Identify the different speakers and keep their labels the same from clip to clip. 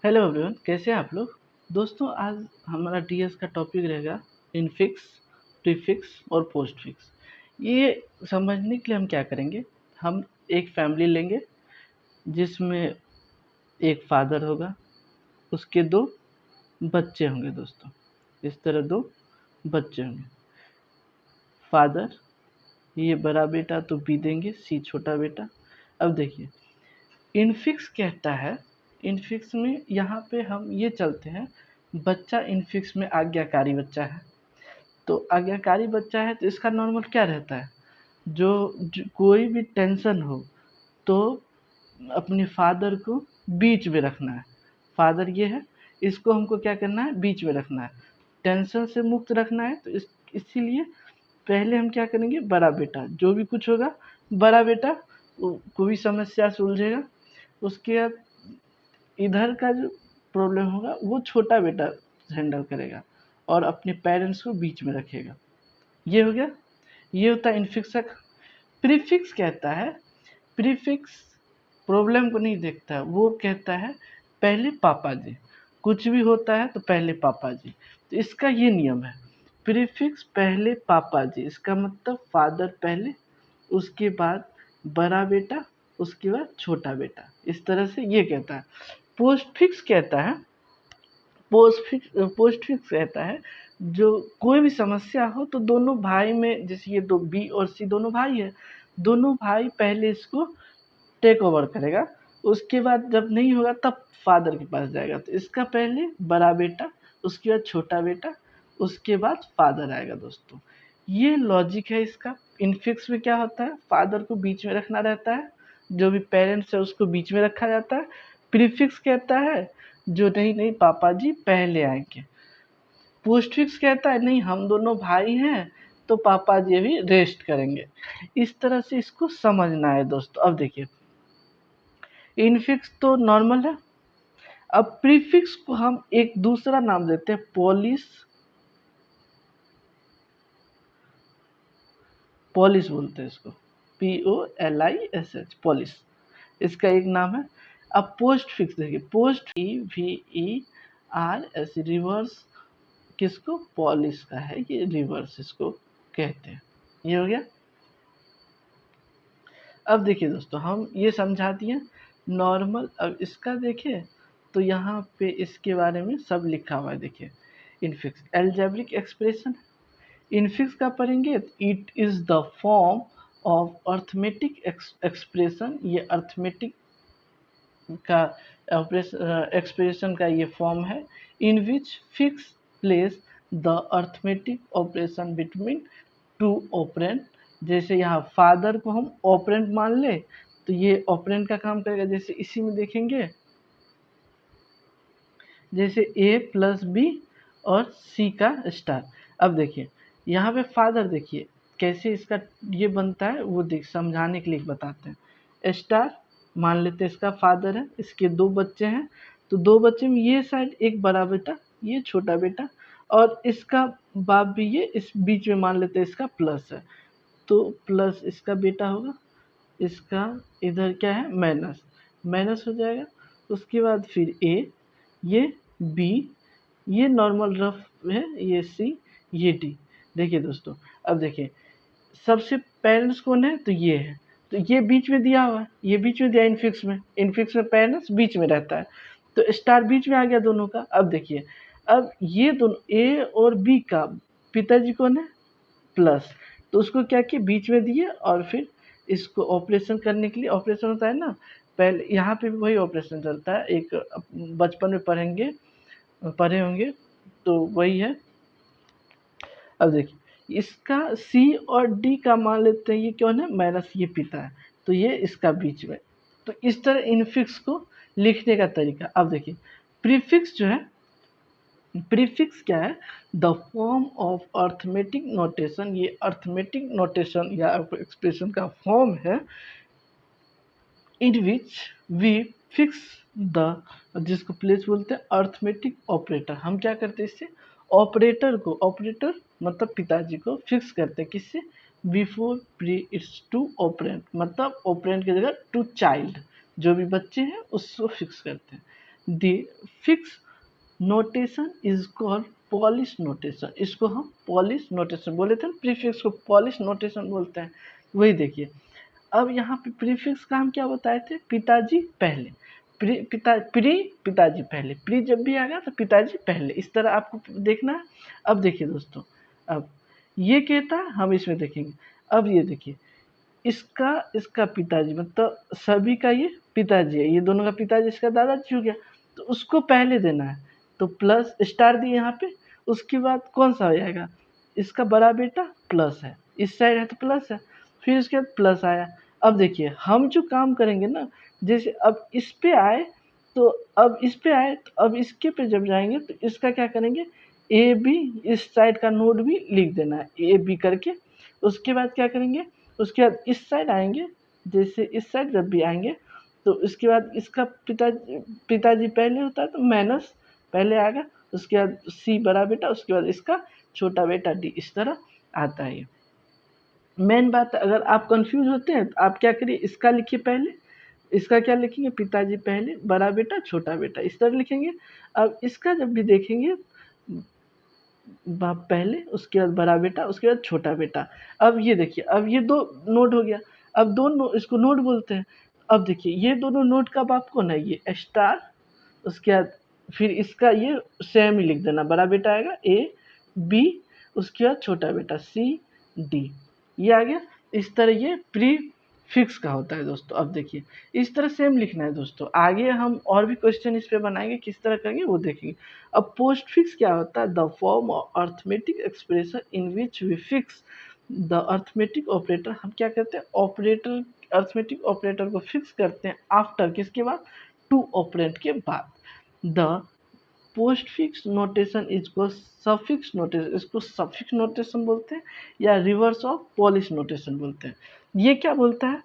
Speaker 1: Hello everyone, कैसे हैं आप लोग। दोस्तों, आज हमारा डीएस का टॉपिक रहेगा इनफिक्स, प्रीफिक्स और पोस्टफिक्स। ये समझने के लिए हम क्या करेंगे, हम एक फैमिली लेंगे जिसमें एक फादर होगा, उसके दो बच्चे होंगे। दोस्तों, इस तरह दो बच्चे होंगे। फादर, ये बड़ा बेटा तो बी देंगे, सी छोटा बेटा। अब देखिए, इनफिक्स कहता है, इनफिक्स में यहाँ पे हम ये चलते हैं, बच्चा इनफिक्स में आज्ञाकारी बच्चा है। तो आज्ञाकारी बच्चा है तो इसका नॉर्मल क्या रहता है, जो कोई भी टेंशन हो तो अपने फादर को बीच में रखना है। फादर ये है, इसको हमको क्या करना है, बीच में रखना है, टेंशन से मुक्त रखना है। तो इसीलिए पहले हम क्या करेंगे, बड़ा बेटा जो भी कुछ होगा, बड़ा बेटा कोई समस्या सुलझेगा। उसके बाद इधर का जो प्रॉब्लम होगा वो छोटा बेटा हैंडल करेगा और अपने पेरेंट्स को बीच में रखेगा। ये हो गया, ये होता है इनफिक्स का। प्रीफिक्स कहता है, प्रीफिक्स प्रॉब्लम को नहीं देखता है, वो कहता है पहले पापा जी, कुछ भी होता है तो पहले पापा जी। तो इसका ये नियम है, प्रीफिक्स पहले पापा जी, इसका मतलब फादर पहले, उसके बाद बड़ा बेटा, उसके बाद छोटा बेटा। इस तरह से ये कहता है। पोस्टफिक्स कहता है, पोस्टफिक्स कहता है जो कोई भी समस्या हो तो दोनों भाई में, जैसे ये दो बी और सी दोनों भाई है, दोनों भाई पहले इसको टेक ओवर करेगा, उसके बाद जब नहीं होगा तब फादर के पास जाएगा। तो इसका पहले बड़ा बेटा, उसके बाद छोटा बेटा, उसके बाद फादर आएगा। दोस्तों, ये लॉजिक है इसका। इनफिक्स में क्या होता है, फादर को बीच में रखना रहता है, जो भी पेरेंट्स है उसको बीच में रखा जाता है। प्रीफिक्स कहता है जो नहीं नहीं पापा जी पहले आएंगे। पोस्टफिक्स कहता है नहीं, हम दोनों भाई हैं तो पापा जी अभी रेस्ट करेंगे। इस तरह से इसको समझना है दोस्तों। अब देखिए, इनफिक्स तो नॉर्मल है। अब प्रीफिक्स को हम एक दूसरा नाम देते हैं, पॉलिश, पॉलिश बोलते हैं इसको, POLISH, पॉलिश इसका एक नाम है। अब पोस्ट फिक्स देखिए, पोस्ट VERS, रिवर्स किसको, पॉलिश का है, ये रिवर्स इसको कहते हैं। ये हो गया। अब देखिए दोस्तों, हम ये समझा दिए नॉर्मल। अब इसका देखिए तो यहाँ पे इसके बारे में सब लिखा हुआ है। देखिए, इनफिक्स एल्जेब्रिक एक्सप्रेशन, इनफिक्स का पढ़ेंगे, it is the form of arithmetic expression. ये अर्थमेटिक का एक्सप्रेशन का ये फॉर्म है, in which fix place the arithmetic operation between two operand. जैसे यहाँ फादर को हम ऑपरेंट मान ले तो ये ऑपरेंट का काम करेगा। जैसे इसी में देखेंगे, जैसे A प्लस बी और C का स्टार। अब देखिए यहाँ पे फादर, देखिए कैसे इसका ये बनता है, वो देख समझाने के लिए बताते हैं। स्टार मान लेते हैं इसका फादर है, इसके दो बच्चे हैं, तो दो बच्चे में ये साइड एक बड़ा बेटा, ये छोटा बेटा, और इसका बाप भी ये इस बीच में मान लेते हैं इसका प्लस है, तो प्लस इसका बेटा होगा, इसका इधर क्या है, माइनस, माइनस हो जाएगा। उसके बाद फिर ए, ये बी, ये नॉर्मल रफ है, ये सी, ये डी। देखिए दोस्तों, अब देखिए सबसे पेरेंट्स कौन है, तो ये है, तो ये बीच में दिया हुआ है, ये बीच में दिया इनफिक्स में, इनफिक्स में पेरेंट्स बीच में रहता है, तो स्टार बीच में आ गया दोनों का। अब देखिए, अब ये दोनों ए और बी का पिताजी कौन है, प्लस, तो उसको क्या किया, बीच में दिए, और फिर इसको ऑपरेशन करने के लिए, ऑपरेशन होता है ना, पहले यहाँ पे भी वही ऑपरेशन चलता है, एक बचपन में पढ़ेंगे, पढ़े होंगे, तो वही है। अब देखिए, इसका सी और डी का मान लेते हैं, ये कौन है, माइनस, ये पिता है, तो ये इसका बीच में। तो इस तरह इनफिक्स को लिखने का तरीका। अब देखिए, प्रीफिक्स जो है, प्रीफिक्स क्या है, the form of arithmetic notation, ये अर्थमेटिक नोटेशन या एक्सप्रेशन का फॉर्म है, in which we fix the, जिसको प्लेस बोलते हैं अर्थमेटिक ऑपरेटर। हम क्या करते हैं, इससे ऑपरेटर को, ऑपरेटर मतलब पिताजी को फिक्स करते हैं, किससे, before pre its two operand, मतलब ऑपरेंट की जगह टू चाइल्ड, जो भी बच्चे हैं उसको फिक्स करते हैं। The fix notation is called polish notation. इसको हम पॉलिश नोटेशन बोले थे, प्रीफिक्स को पॉलिश नोटेशन बोलते हैं। वही देखिए, अब यहाँ पे प्रीफिक्स का हम क्या बताए थे, पिताजी पहले, पिताजी पहले, प्री जब भी आएगा तो पिताजी पहले, इस तरह आपको देखना है। अब देखिए दोस्तों, अब ये कहता है, हम इसमें देखेंगे। अब ये देखिए, इसका पिताजी मतलब सभी का ये पिताजी है, ये दोनों का पिताजी इसका दादाजी हो गया, तो उसको पहले देना है, तो प्लस स्टार दिए यहाँ पे। उसके बाद कौन सा हो जाएगा, इसका बड़ा बेटा प्लस है, इस साइड है तो प्लस है, फिर इसके बाद प्लस आया। अब देखिए हम जो काम करेंगे ना, जैसे अब इस पे आए तो अब इस पे आए तो अब इसके पे जब जाएंगे तो इसका क्या करेंगे, ए बी, इस साइड का नोड भी लिख देना है ए बी करके। उसके बाद क्या करेंगे, उसके बाद इस साइड आएंगे, जैसे इस साइड जब भी आएंगे तो उसके बाद इसका पिताजी पहले होता है तो माइनस पहले आएगा, उसके बाद सी बड़ा बेटा, उसके बाद इसका छोटा बेटा डी, इस तरह आता है। मेन बात, अगर आप कंफ्यूज होते हैं तो आप क्या करिए, इसका लिखिए पहले, इसका क्या लिखेंगे, पिताजी पहले, बड़ा बेटा छोटा बेटा, इस तरह लिखेंगे। अब इसका जब भी देखेंगे, बाप पहले, उसके बाद बड़ा बेटा, उसके बाद छोटा बेटा। अब ये देखिए, अब ये दो नोट हो गया, अब इसको नोट बोलते हैं। अब देखिए ये दोनों नोट का बाप कौन है, ये स्टार, उसके बाद फिर इसका ये सेम ही लिख देना, बड़ा बेटा आएगा ए बी, उसके बाद छोटा बेटा सी डी, ये आ गया। इस तरह ये प्री फिक्स का होता है दोस्तों। अब देखिए इस तरह सेम लिखना है दोस्तों, आगे हम और भी क्वेश्चन इस पे बनाएंगे, किस तरह करेंगे वो देखेंगे। अब पोस्ट फिक्स क्या होता है, the form of arithmetic expression in which we fix the arithmetic operator. हम क्या करते हैं, ऑपरेटर, अर्थमेटिक ऑपरेटर को फिक्स करते हैं आफ्टर, किसके बाद, टू ऑपरेंट के बाद। द पोस्ट फिक्स नोटेशन इसको सफिक्स नोटेशन, इसको सफिक्स नोटेशन बोलते हैं या रिवर्स ऑफ पॉलिश नोटेशन बोलते हैं। ये क्या बोलता है,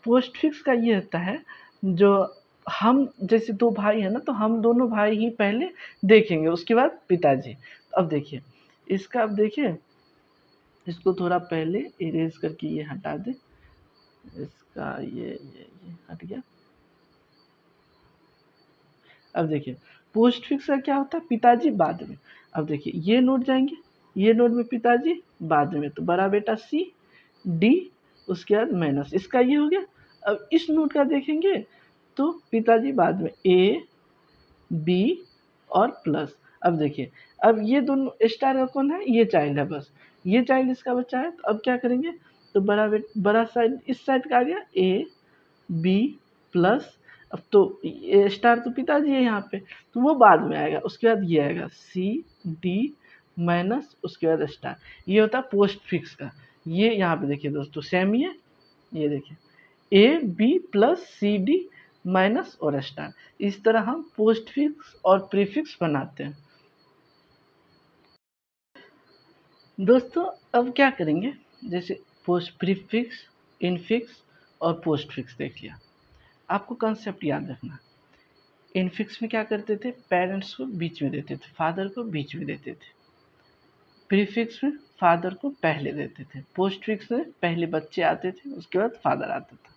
Speaker 1: पोस्ट फिक्स का ये होता है, जो हम जैसे दो भाई हैं ना, तो हम दोनों भाई ही पहले देखेंगे, उसके बाद पिताजी। अब देखिए इसका, अब देखिए इसको थोड़ा पहले इरेज करके ये हटा दे, इसका ये हट गया। अब देखिए पोस्ट फिक्स का क्या होता है, पिताजी बाद में। अब देखिए ये नोट जाएंगे, ये नोट में पिताजी बाद में, तो बड़ा बेटा सी डी, उसके बाद माइनस, इसका ये हो गया। अब इस नोट का देखेंगे तो पिताजी बाद में ए बी और प्लस। अब देखिए, अब ये दोनों स्टार का कौन है, ये चाइल्ड है, बस ये चाइल्ड इसका बच्चा है। तो अब क्या करेंगे, तो बड़ा साइड इस साइड का आ गया ए बी प्लस। अब तो ये स्टार तो पिताजी है यहाँ पे, तो वो बाद में आएगा, उसके बाद ये आएगा सी डी माइनस, उसके बाद स्टार। ये होता है पोस्ट फिक्स का। ये यहाँ पे देखिए दोस्तों सेम ही है, ये देखिए A B plus C D minus और स्टार। इस तरह हम पोस्ट फिक्स और प्रीफिक्स बनाते हैं दोस्तों। अब क्या करेंगे, जैसे पोस्ट प्रीफिक्स, इनफिक्स और पोस्ट फिक्स देख लिया, आपको कंसेप्ट याद रखना। इनफिक्स में क्या करते थे, पेरेंट्स को बीच में देते थे, फादर को बीच में देते थे। प्रीफिक्स में फादर को पहले देते थे। पोस्ट फिक्स में पहले बच्चे आते थे, उसके बाद फादर आता था।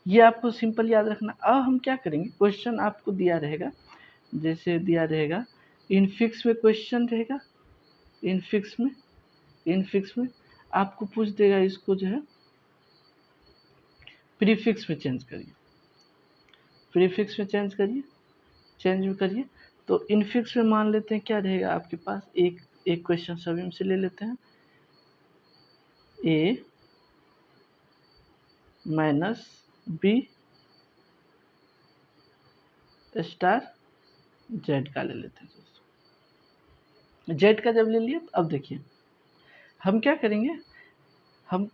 Speaker 1: ये आपको सिंपल याद रखना। अब हम क्या करेंगे, क्वेश्चन आपको दिया रहेगा, जैसे दिया रहेगा इनफिक्स में क्वेश्चन रहेगा, इनफिक्स में आपको पूछ देगा, इसको जो है प्रीफिक्स में चेंज करिए, प्रीफिक्स में चेंज भी करिए। तो इनफिक्स में मान लेते हैं क्या रहेगा आपके पास, एक क्वेश्चन सभी में से ले लेते हैं, ए माइनस बी स्टार जेड का ले लेते हैं दोस्तों। जेड का जब ले लिया तो अब देखिए हम क्या करेंगे, हम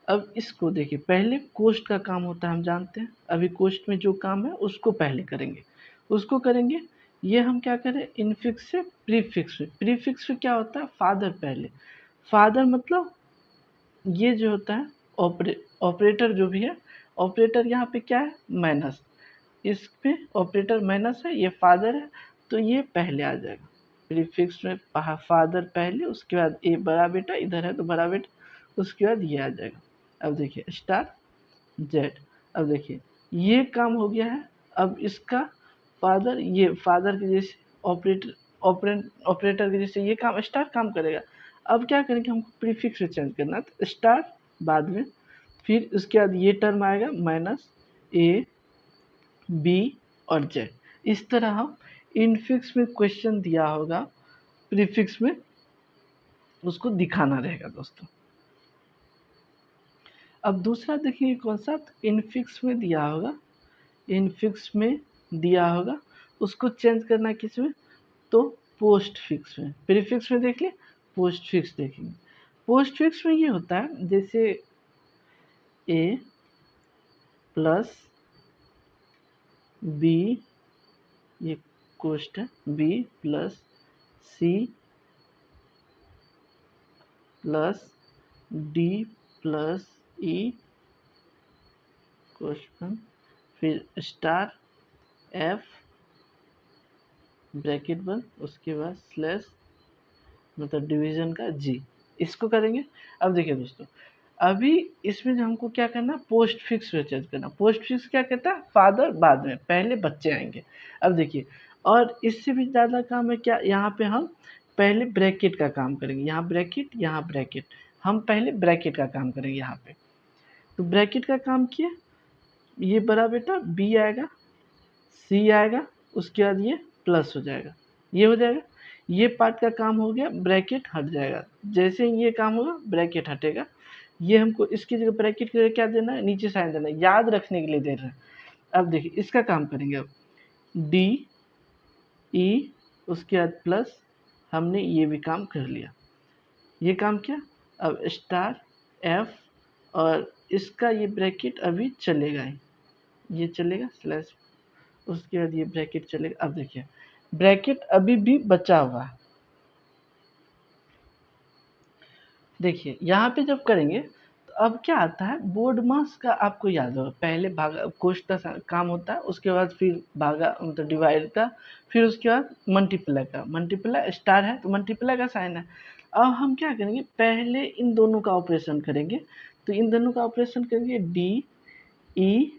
Speaker 1: अब इसको देखिए, पहले कोस्ट का काम होता है हम जानते हैं, अभी कोस्ट में जो काम है उसको पहले करेंगे, उसको करेंगे। ये हम क्या करें, इनफिक्स से प्रीफिक्स में, प्रीफिक्स में क्या होता है, फादर पहले, फादर मतलब ये जो होता है ऑपरेटर जो भी है, ऑपरेटर यहाँ पे क्या है, माइनस, इस पे ऑपरेटर माइनस है, ये फादर है, तो ये पहले आ जाएगा। प्रीफिक्स में फादर पहले, उसके बाद ए बड़ा बेटा इधर है तो बड़ा बेटा, उसके बाद ये आ जाएगा। अब देखिए स्टार जेड। अब देखिए ये काम हो गया है अब इसका फादर, ये फादर के जैसे ऑपरेटर के जैसे ये काम स्टार काम करेगा। अब क्या करेंगे, हमको प्रीफिक्स से चेंज करना है, तो स्टार बाद में, फिर उसके बाद ये टर्म आएगा माइनस ए बी और जेड। इस तरह हम इनफिक्स में क्वेश्चन दिया होगा, प्रीफिक्स में उसको दिखाना रहेगा दोस्तों। अब दूसरा देखिए कौन सा, इनफिक्स में दिया होगा, इनफिक्स में दिया होगा, उसको चेंज करना है किस में, तो पोस्ट फिक्स में। प्रीफिक्स में देख लिए, पोस्ट फिक्स देखेंगे। पोस्ट फिक्स में ये होता है जैसे ए प्लस बी, ये कोष्ट है, B plus C plus D plus E question, फिर स्टार एफ ब्रैकेट बंद, उसके बाद स्लैश मतलब डिवीजन का जी, इसको करेंगे। अब देखिए दोस्तों, अभी इसमें जो हमको क्या करना, पोस्ट फिक्स में चेंज करना। पोस्ट फिक्स क्या कहता है, फादर बाद में, पहले बच्चे आएंगे। अब देखिए, और इससे भी ज़्यादा काम है क्या, यहाँ पे हम पहले ब्रैकेट का काम करेंगे, यहाँ ब्रैकेट यहाँ ब्रैकेट, हम पहले ब्रैकेट का काम करेंगे यहाँ पे। तो ब्रैकेट का काम किया, ये बड़ा बेटा बी आएगा, सी आएगा, उसके बाद ये प्लस हो जाएगा, ये हो जाएगा। ये पार्ट का काम हो गया, ब्रैकेट हट जाएगा। जैसे ही ये काम होगा ब्रैकेट हटेगा। ये हमको इसकी जगह ब्रैकेट की जगह क्या देना है, नीचे साइन देना है, याद रखने के लिए दे रहे हैं। अब देखिए इसका काम करेंगे, अब डी ई उसके बाद प्लस, हमने ये भी काम कर लिया, ये काम किया। अब स्टार एफ, और इसका ये ब्रैकेट अभी चलेगा ही, ये चलेगा स्लैश, उसके बाद ये ब्रैकेट चलेगा। अब देखिए ब्रैकेट अभी भी बचा हुआ है। देखिए यहाँ पे जब करेंगे तो अब क्या आता है, बोर्ड मास का आपको याद होगा, पहले भागा कोष्ट का काम होता है, उसके बाद फिर भागा मतलब डिवाइड का, फिर उसके बाद मल्टीप्लाई का। मल्टीप्लाई स्टार है तो मल्टीप्लाई का साइन है। अब हम क्या करेंगे, पहले इन दोनों का ऑपरेशन करेंगे। तो इन दोनों का ऑपरेशन करेंगे, डी ई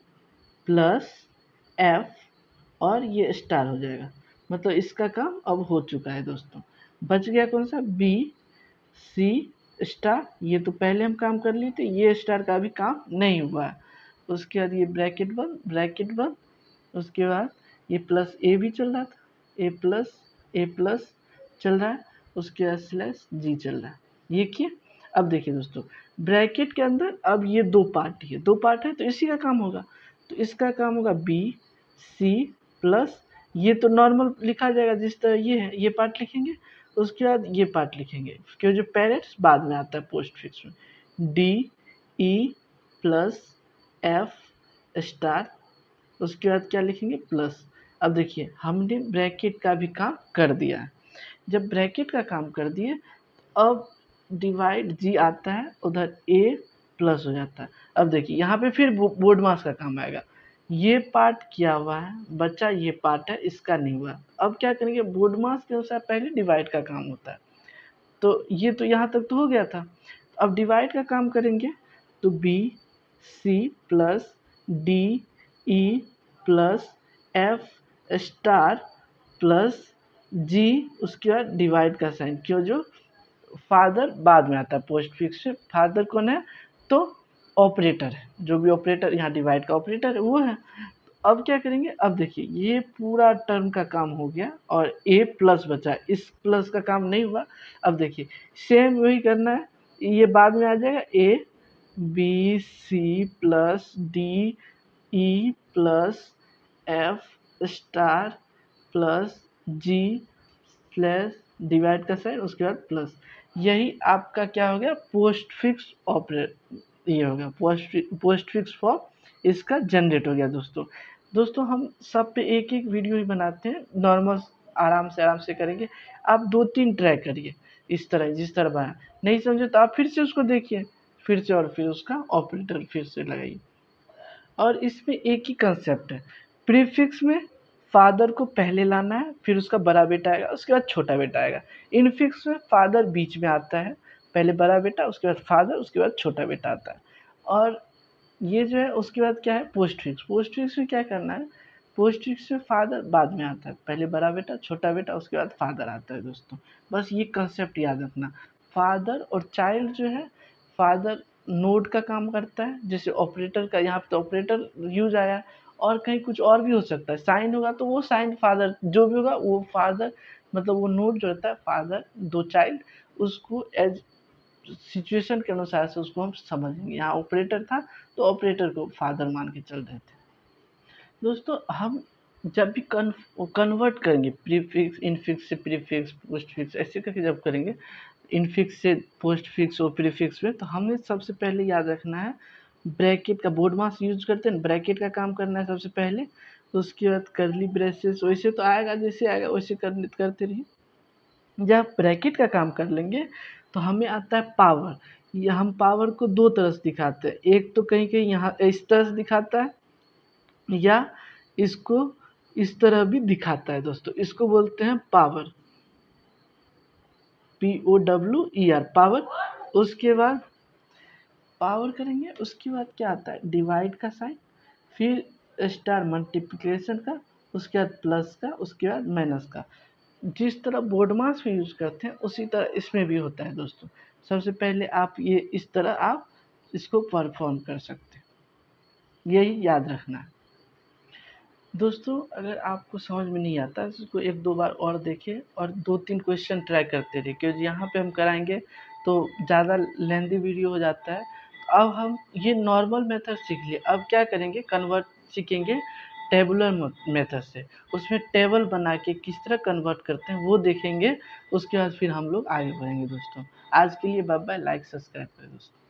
Speaker 1: प्लस एफ, और ये स्टार हो जाएगा। मतलब इसका काम अब हो चुका है दोस्तों। बच गया कौन सा, बी सी स्टार, ये तो पहले हम काम कर लिए थे, ये स्टार का भी काम नहीं हुआ है। उसके बाद ये ब्रैकेट बंद, ब्रैकेट बंद, उसके बाद ये प्लस ए भी चल रहा था, ए प्लस चल रहा है, उसके बाद स्लैश जी चल रहा है, ये किया। अब देखिए दोस्तों, ब्रैकेट के अंदर अब ये दो पार्ट है, दो पार्ट है, तो इसी का काम होगा। तो इसका काम होगा बी सी प्लस, ये तो नॉर्मल लिखा जाएगा जिस तरह ये है, ये पार्ट लिखेंगे, उसके बाद ये पार्ट लिखेंगे, क्योंकि जो पेरेंट्स बाद में आता है पोस्ट फिक्स में, D E plus F star, उसके बाद क्या लिखेंगे, प्लस। अब देखिए हमने ब्रैकेट का भी काम कर दिया है। जब ब्रैकेट का काम कर दिए, अब डिवाइड जी आता है, उधर ए प्लस हो जाता है। अब देखिए यहाँ पे फिर बोर्ड मास का काम आएगा, ये पार्ट किया हुआ है, बच्चा ये पार्ट है, इसका नहीं हुआ। अब क्या करेंगे, बोर्ड मास के अनुसार पहले डिवाइड का काम होता है। तो ये तो यहाँ तक तो हो गया था। अब डिवाइड का काम करेंगे, तो B C plus D E plus F star plus G, उसके बाद डिवाइड का साइन, क्यों, जो फादर बाद में आता है पोस्ट फिक्स से। फादर कौन है, तो ऑपरेटर है, जो भी ऑपरेटर यहाँ डिवाइड का ऑपरेटर है वो है। अब क्या करेंगे, अब देखिए ये पूरा टर्म का काम हो गया और ए प्लस बचा, इस प्लस का काम नहीं हुआ। अब देखिए सेम वही करना है, ये बाद में आ जाएगा, A B C plus D E plus F star plus G slash divide का साइन, उसके बाद प्लस। यही आपका क्या हो गया, पोस्ट फिक्स ऑपरेट, ये हो गया पोस्ट फिक्स फॉर्म इसका जनरेट हो गया दोस्तों। दोस्तों हम सब पे एक एक वीडियो ही बनाते हैं, नॉर्मल आराम से करेंगे। आप 2-3 ट्राई करिए इस तरह, जिस तरह बना, नहीं समझे तो आप फिर से उसको देखिए, फिर से, और फिर उसका ऑपरेटर फिर से लगाइए। और इसमें एक ही कंसेप्ट है, प्रीफिक्स में फादर को पहले लाना है, फिर उसका बड़ा बेटा आएगा, उसके बाद छोटा बेटा आएगा। इनफिक्स में फादर बीच में आता है, पहले बड़ा बेटा, उसके बाद फादर, उसके बाद छोटा बेटा आता है। और ये जो है उसके बाद क्या है, पोस्ट फिक्स। पोस्ट फिक्स में क्या करना है, पोस्ट फिक्स में फादर बाद में आता है, पहले बड़ा बेटा, छोटा बेटा, उसके बाद फादर आता है दोस्तों। बस ये कंसेप्ट याद रखना। फादर और चाइल्ड जो है, फादर नोड का काम करता है, जैसे ऑपरेटर का यहाँ पे तो ऑपरेटर यूज आया, और कहीं कुछ और भी हो सकता है, साइन होगा तो वो साइन फादर, जो भी होगा वो फादर, मतलब वो नोड जो रहता है फादर, दो चाइल्ड, उसको एज सिचुएशन के अनुसार से उसको हम समझेंगे। यहाँ ऑपरेटर था तो ऑपरेटर को फादर मान के चल रहे थे। दोस्तों हम जब भी कन्वर्ट करेंगे प्रीफिक्स, इनफिक्स से प्रीफिक्स, पोस्ट फिक्स, ऐसे करके जब करेंगे इनफिक्स से पोस्ट फिक्स और प्रीफिक्स में, तो हमने सबसे पहले याद रखना है ब्रैकेट का, बोर्ड मास यूज करते हैं, ब्रैकेट का काम करना है सबसे पहले। तो उसके बाद करली ब्रेसेस, वैसे तो आएगा जैसे आएगा वैसे करते रहिए। जब ब्रैकेट का काम कर लेंगे तो हमें आता है पावर। ये हम पावर को दो तरह से दिखाते हैं, एक तो कहीं कहीं यहाँ इस तरह से दिखाता है, या इसको इस तरह भी दिखाता है दोस्तों, इसको बोलते हैं पावर, POWER पावर। उसके बाद पावर करेंगे, उसके बाद क्या आता है डिवाइड का साइन, फिर स्टार मल्टीप्लिकेशन का, उसके बाद प्लस का, उसके बाद माइनस का। जिस तरह बोर्ड मास में यूज करते हैं उसी तरह इसमें भी होता है दोस्तों। सबसे पहले आप ये इस तरह आप इसको परफॉर्म कर सकते हैं, यही याद रखना है दोस्तों। अगर आपको समझ में नहीं आता तो इसको एक दो बार और देखिए और दो तीन क्वेश्चन ट्राई करते रहिए, क्योंकि यहाँ पे हम कराएंगे तो ज़्यादा लेंदी वीडियो हो जाता है। अब हम ये नॉर्मल मेथड सीख लिए, अब क्या करेंगे कन्वर्ट सीखेंगे टेबुलर मेथड से, उसमें टेबल बना के किस तरह कन्वर्ट करते हैं वो देखेंगे। उसके बाद फिर हम लोग आगे बढ़ेंगे दोस्तों। आज के लिए बाय बाय, लाइक सब्सक्राइब करें दोस्तों।